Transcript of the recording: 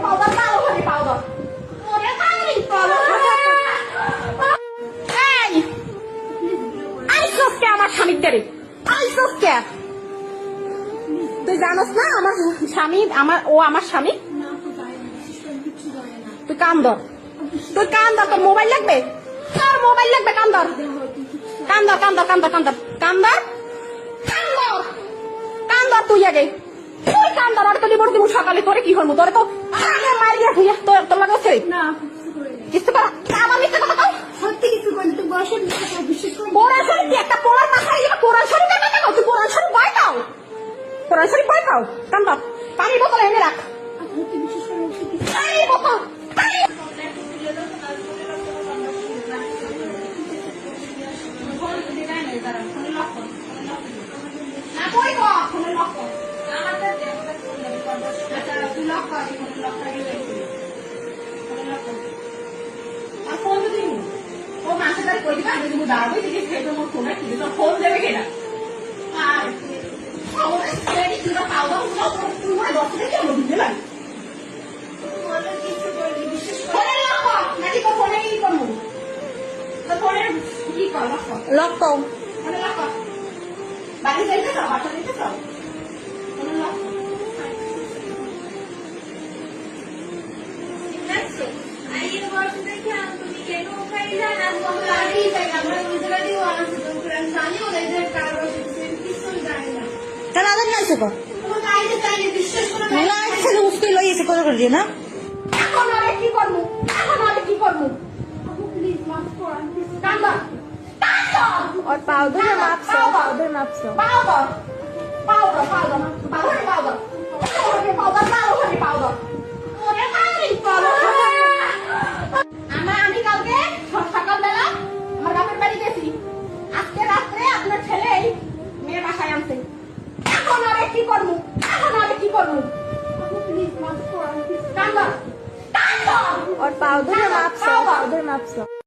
powder দাও ওখানে powder ওরে ভাই পাউডার এই আইসোস কে আমার স্বামীর দেরে আইসোস কে তুই জানোস না আমার স্বামী ও আমার স্বামী তুই কান ধর তোর মোবাইল লাগবে তোর মোবাইল লাগবে কান ধর তুই আগে তুই কান ধর আর তো লিবর দিব সকালে তোরে কি হরমু তোরে তো আগে মারিয়া হইয়া তোর লাগছে না কিছু করা আমার মিথ্যা কথা কও সত্যি কিছু বল তুই বসের বিশ্বাস করে কোরআন শরীফ একটা পড়ার মাথায় লিখে কোরআন শরীফ কথা কও তুই কোরআন শরীফ বই খাও কান ধর পানির বোতল এনে রাখ তুই বিশ্বাস করে পানির বোতল ফোন দেবে কেনা আর লক কও বাড়ি যাইতে চাও বাসা দিতে চাও না এখন আরে কি করবো और पाउडर मापसो पाउडर আমি কালকে সকালবেলা আমার বাপের বাড়ি গেছি আজকে রাত্রে আপনার ছেলে মেয়ে বাসায় আনছে এখন আরে কি করবো और पाउडर मापसो